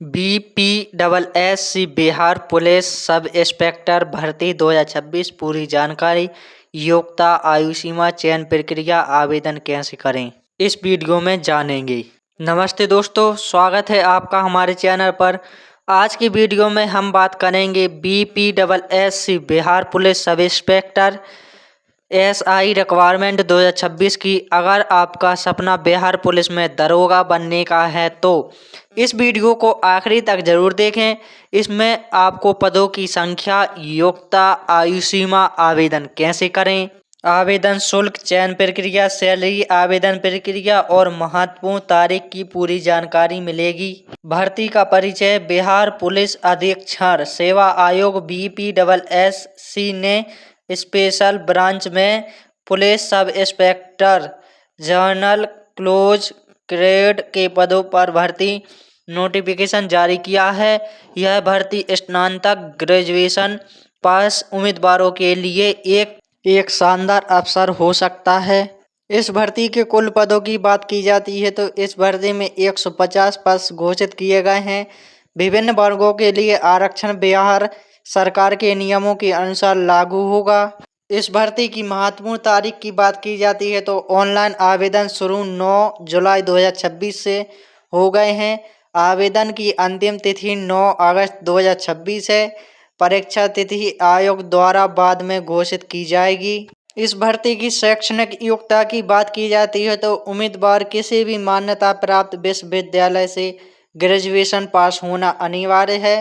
BPSSC Bihar police sub inspector भर्ती 2026 पूरी जानकारी। योग्यता, आयु सीमा, चयन प्रक्रिया, आवेदन कैसे करें, इस वीडियो में जानेंगे। नमस्ते दोस्तों, स्वागत है आपका हमारे चैनल पर। आज की वीडियो में हम बात करेंगे BPSSC Bihar police sub inspector SI requirement 2026 की। अगर आपका सपना बिहार पुलिस में दरोगा बनने का है तो इस वीडियो को आखिरी तक जरूर देखें। इसमें आपको पदों की संख्या, योग्यता, आयु सीमा, आवेदन कैसे करें, आवेदन शुल्क, चयन प्रक्रिया, सैलरी, आवेदन प्रक्रिया और महत्वपूर्ण तारीख की पूरी जानकारी मिलेगी। भर्ती का परिचय। बिहार पुलिस अधीक्षण सेवा आयोग BPSSC ने स्पेशल ब्रांच में police sub inspector general close grade के पदों पर भर्ती नोटिफिकेशन जारी किया है। यह भर्ती स्नातक ग्रेजुएशन पास उम्मीदवारों के लिए एक शानदार अवसर हो सकता है। इस भर्ती के कुल पदों की बात की जाती है तो इस भर्ती में 150 पद घोषित किए गए हैं। विभिन्न वर्गों के लिए आरक्षण बिहार सरकार के नियमों के अनुसार लागू होगा। इस भर्ती की महत्वपूर्ण तारीख की बात की जाती है तो ऑनलाइन आवेदन शुरू 9 जुलाई 2026 से हो गए हैं। आवेदन की अंतिम तिथि 9 अगस्त 2026 है। परीक्षा तिथि आयोग द्वारा बाद में घोषित की जाएगी। इस भर्ती की शैक्षणिक योग्यता की बात की जाती है तो उम्मीदवार किसी भी मान्यता प्राप्त विश्वविद्यालय से ग्रेजुएशन पास होना अनिवार्य है।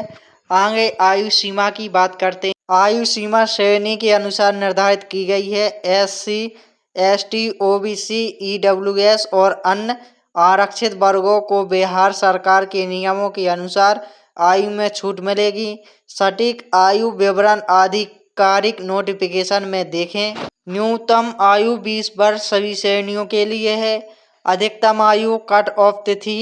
आगे आयु सीमा की बात करते हैं। आयु सीमा श्रेणी के अनुसार निर्धारित की गई है। SC, ST, OBC, EWS और अन्य आरक्षित वर्गों को बिहार सरकार के नियमों के अनुसार आयु में छूट मिलेगी। सटीक आयु विवरण आधिकारिक नोटिफिकेशन में देखें। न्यूनतम आयु 20 वर्ष सभी श्रेणियों के लिए है। अधिकतम आयु कट ऑफ तिथि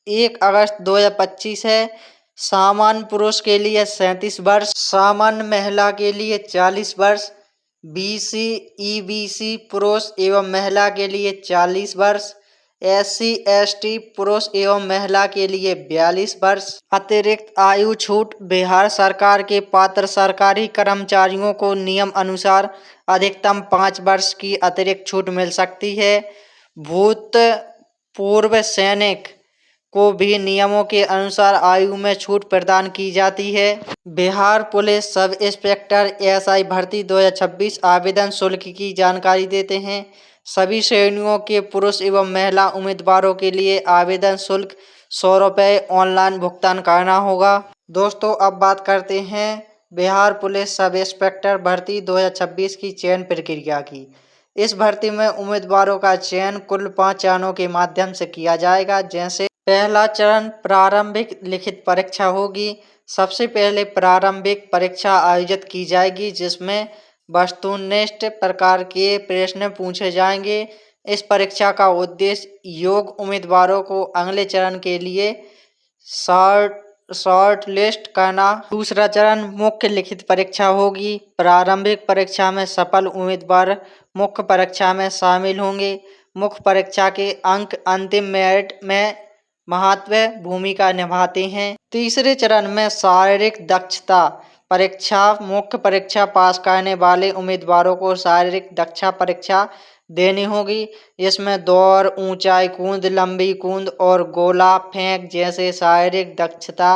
1 अगस्त 2025 है। सामान्य पुरुष के लिए 37 वर्ष, सामान्य महिला के लिए 40 वर्ष, BC, EBC पुरुष एवं महिला के लिए 40 वर्ष, SC, ST पुरुष एवं महिला के लिए 42 वर्ष। अतिरिक्त आयु छूट। बिहार सरकार के पात्र सरकारी कर्मचारियों को नियम अनुसार अधिकतम 5 वर्ष की अतिरिक्त छूट मिल सकती है। भूतपूर्व सैनिक को भी नियमों के अनुसार आयु में छूट प्रदान की जाती है। Bihar police sub inspector SI भर्ती 2026 आवेदन शुल्क की जानकारी देते हैं। सभी श्रेणियों के पुरुष एवं महिला उम्मीदवारों के लिए आवेदन शुल्क 100 रुपये ऑनलाइन भुगतान करना होगा। दोस्तों, अब बात करते हैं बिहार पुलिस सब इंस्पेक्टर भर्ती 2026 की चयन प्रक्रिया की। इस भर्ती में उम्मीदवारों का चयन कुल 5 चरणों के माध्यम से किया जाएगा। जैसे पहला चरण प्रारंभिक लिखित परीक्षा होगी। सबसे पहले प्रारंभिक परीक्षा आयोजित की जाएगी जिसमें वस्तुनिष्ठ प्रकार के प्रश्न पूछे जाएंगे। इस परीक्षा का उद्देश्य योग्य उम्मीदवारों को अगले चरण के लिए शॉर्ट लिस्ट करना। दूसरा चरण मुख्य लिखित परीक्षा होगी। प्रारंभिक परीक्षा में सफल उम्मीदवार मुख्य परीक्षा में शामिल होंगे। मुख्य परीक्षा के अंक अंतिम मेरिट में महत्वपूर्ण भूमिका निभाते हैं। तीसरे चरण में शारीरिक दक्षता परीक्षा। मुख्य परीक्षा पास करने वाले उम्मीदवारों को शारीरिक दक्षता परीक्षा देनी होगी। इसमें दौड़, ऊंचाई कूद, लंबी कूद और गोला फेंक जैसे शारीरिक दक्षता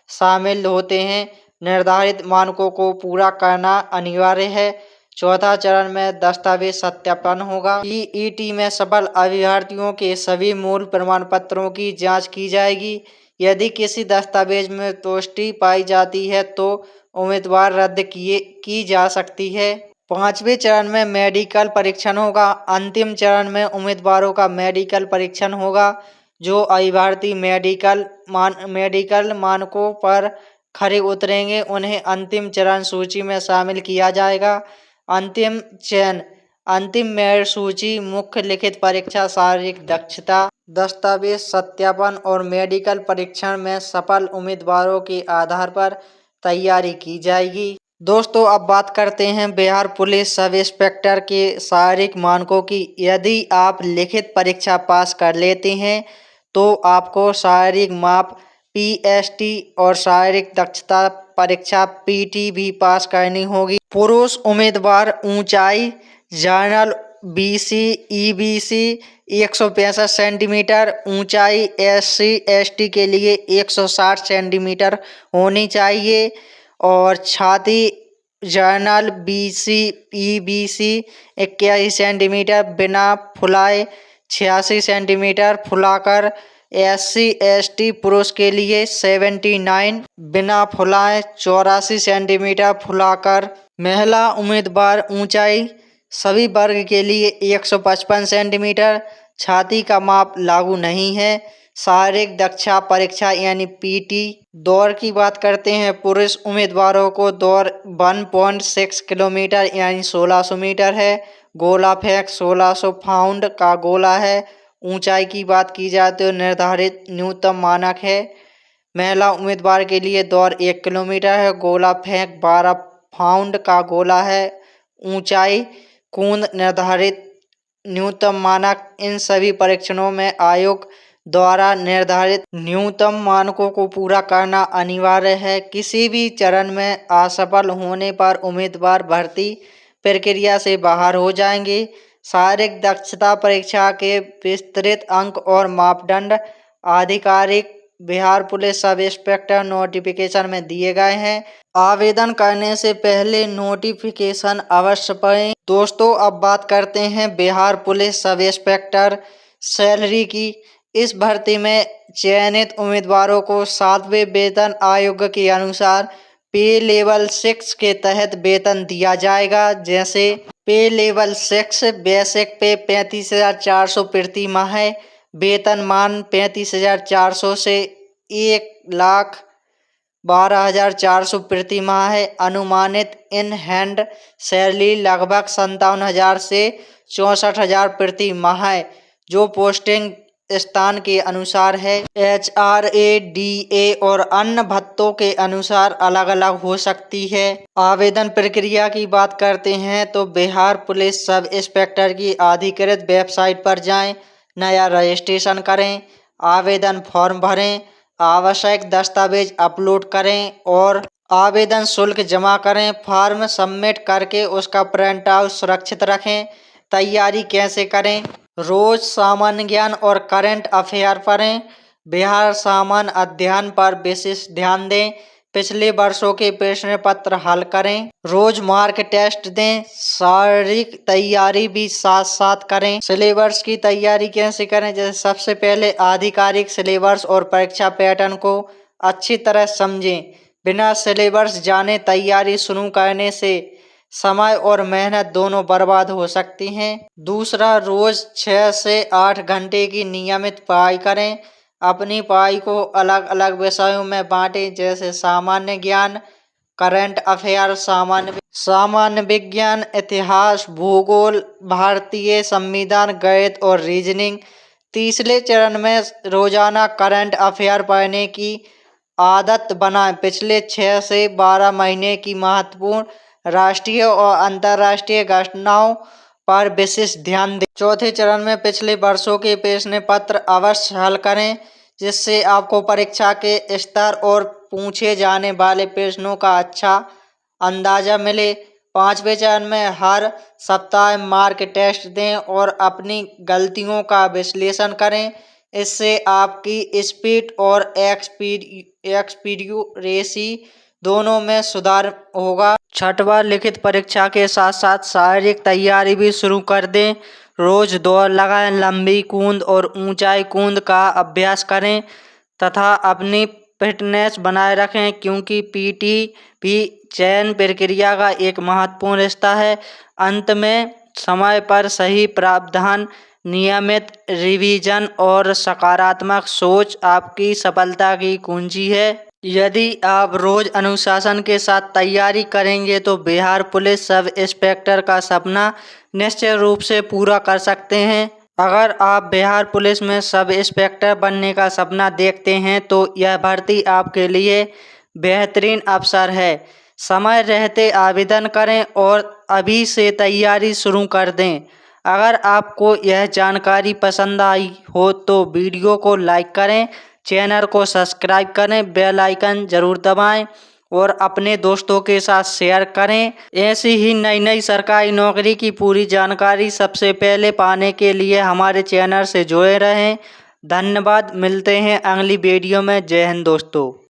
शामिल होते हैं। निर्धारित मानकों को पूरा करना अनिवार्य है। चौथा चरण में दस्तावेज सत्यापन होगा। EET में सफल अभ्यर्थियों के सभी मूल प्रमाण पत्रों की जांच की जाएगी। यदि किसी दस्तावेज में त्रुटि पाई जाती है तो उम्मीदवार रद्द की जा सकती है। पांचवें चरण में मेडिकल परीक्षण होगा। अंतिम चरण में उम्मीदवारों का मेडिकल परीक्षण होगा। जो अभ्यर्थी मेडिकल मानकों पर खरे उतरेंगे उन्हें अंतिम चरण सूची में शामिल किया जाएगा। अंतिम चयन। अंतिम मेरिट सूची मुख्य लिखित परीक्षा, शारीरिक दक्षता, दस्तावेज सत्यापन और मेडिकल परीक्षण में सफल उम्मीदवारों के आधार पर तैयारी की जाएगी। दोस्तों, अब बात करते हैं बिहार पुलिस सब इंस्पेक्टर के शारीरिक मानकों की। यदि आप लिखित परीक्षा पास कर लेते हैं तो आपको शारीरिक माप पीएसटी और शारीरिक दक्षता परीक्षा पीटी भी पास करनी होगी। पुरुष उम्मीदवार ऊंचाई जनरल बीसी ईबीसी 165 सेंटीमीटर, ऊंचाई एससी एसटी के लिए 160 सेंटीमीटर होनी चाहिए और छाती जनरल बीसी ईबीसी 81 सेंटीमीटर बिना फुलाए, 86 सेंटीमीटर फुलाकर। एससी एसटी पुरुष के लिए 79 बिना फुलाए, 84 सेंटीमीटर फुलाकर। महिला उम्मीदवार ऊंचाई सभी वर्ग के लिए 155 सेंटीमीटर, छाती का माप लागू नहीं है। शारीरिक दक्षता परीक्षा यानी पीटी। दौड़ की बात करते हैं, पुरुष उम्मीदवारों को दौड़ 1.6 किलोमीटर यानी 1600 मीटर है। गोला फेंक 1600 पाउंड का गोला है। ऊंचाई की बात की जाए तो निर्धारित न्यूनतम मानक है। महिला उम्मीदवार के लिए दौड़ 1 किलोमीटर है। गोला फेंक 12 पाउंड का गोला है। ऊंचाई कूद निर्धारित न्यूनतम मानक। इन सभी परीक्षणों में आयोग द्वारा निर्धारित न्यूनतम मानकों को पूरा करना अनिवार्य है। किसी भी चरण में असफल होने पर उम्मीदवार भर्ती प्रक्रिया से बाहर हो जाएंगे। शारीरिक दक्षता परीक्षा के विस्तृत अंक और मापदंड आधिकारिक Bihar police sub inspector notification में दिए गए हैं। आवेदन करने से पहले नोटिफिकेशन अवश्य पढ़ें। दोस्तों, अब बात करते हैं Bihar police sub inspector salary की। इस भर्ती में चयनित उम्मीदवारों को 7वें वेतन आयोग के अनुसार पे लेवल 6 के तहत वेतन दिया जाएगा। जैसे पे लेवल 6 बेसिक पे 35,400 प्रति माह है। वेतनमान 35,400 से 1,12,400 प्रति माह है। अनुमानित इन हैंड सैलरी लगभग 57,000 से 64,000 प्रति माह है, जो पोस्टिंग स्थान के अनुसार है। HRADA और अन्य भत्तों के अनुसार अलग अलग हो सकती है। आवेदन प्रक्रिया की बात करते हैं तो बिहार पुलिस सब इंस्पेक्टर की अधिकृत वेबसाइट पर जाएं, नया रजिस्ट्रेशन करें, आवेदन फॉर्म भरें, आवश्यक दस्तावेज अपलोड करें और आवेदन शुल्क जमा करें। फॉर्म सबमिट करके उसका प्रिंट आउट सुरक्षित रखें। तैयारी कैसे करें? रोज सामान्य ज्ञान और करंट अफेयर पढ़ें। बिहार सामान्य अध्ययन पर विशेष ध्यान दें। पिछले वर्षों के प्रश्न पत्र हल करें। रोज मार्क टेस्ट दें। शारीरिक तैयारी भी साथ साथ करें। सिलेबस की तैयारी कैसे करें? जैसे सबसे पहले आधिकारिक सिलेबस और परीक्षा पैटर्न को अच्छी तरह समझें। बिना सिलेबस जाने तैयारी शुरू करने से समय और मेहनत दोनों बर्बाद हो सकती हैं। दूसरा, रोज 6 से 8 घंटे की नियमित पढ़ाई करें। अपनी पढ़ाई को अलग अलग विषयों में बांटें, जैसे सामान्य ज्ञान, करंट अफेयर, सामान्य विज्ञान, इतिहास, भूगोल, भारतीय संविधान, गणित और रीजनिंग। तीसरे चरण में रोजाना करंट अफेयर पढ़ने की आदत बनाएं। पिछले 6 से 12 महीने की महत्वपूर्ण राष्ट्रीय और अंतर्राष्ट्रीय घटनाओं पर विशेष ध्यान दें। चौथे चरण में पिछले वर्षों के प्रश्न पत्र अवश्य हल करें, जिससे आपको परीक्षा के स्तर और पूछे जाने वाले प्रश्नों का अच्छा अंदाजा मिले। पांचवें चरण में हर सप्ताह मार्क टेस्ट दें और अपनी गलतियों का विश्लेषण करें। इससे आपकी स्पीड और एक्सपीडियूरेसी दोनों में सुधार होगा। छठवां, लिखित परीक्षा के साथ साथ शारीरिक तैयारी भी शुरू कर दें। रोज दौड़ लगाएं, लंबी कूद और ऊंचाई कूद का अभ्यास करें तथा अपनी फिटनेस बनाए रखें, क्योंकि पीटी भी चयन प्रक्रिया का एक महत्वपूर्ण हिस्सा है। अंत में समय पर सही प्रावधान, नियमित रिवीजन और सकारात्मक सोच आपकी सफलता की कुंजी है। यदि आप रोज अनुशासन के साथ तैयारी करेंगे तो बिहार पुलिस सब इंस्पेक्टर का सपना निश्चित रूप से पूरा कर सकते हैं। अगर आप बिहार पुलिस में सब इंस्पेक्टर बनने का सपना देखते हैं तो यह भर्ती आपके लिए बेहतरीन अवसर है। समय रहते आवेदन करें और अभी से तैयारी शुरू कर दें। अगर आपको यह जानकारी पसंद आई हो तो वीडियो को लाइक करें, चैनल को सब्सक्राइब करें, बेल आइकन जरूर दबाएं और अपने दोस्तों के साथ शेयर करें। ऐसी ही नई नई सरकारी नौकरी की पूरी जानकारी सबसे पहले पाने के लिए हमारे चैनल से जुड़े रहें। धन्यवाद। मिलते हैं अगली वीडियो में। जय हिंद दोस्तों।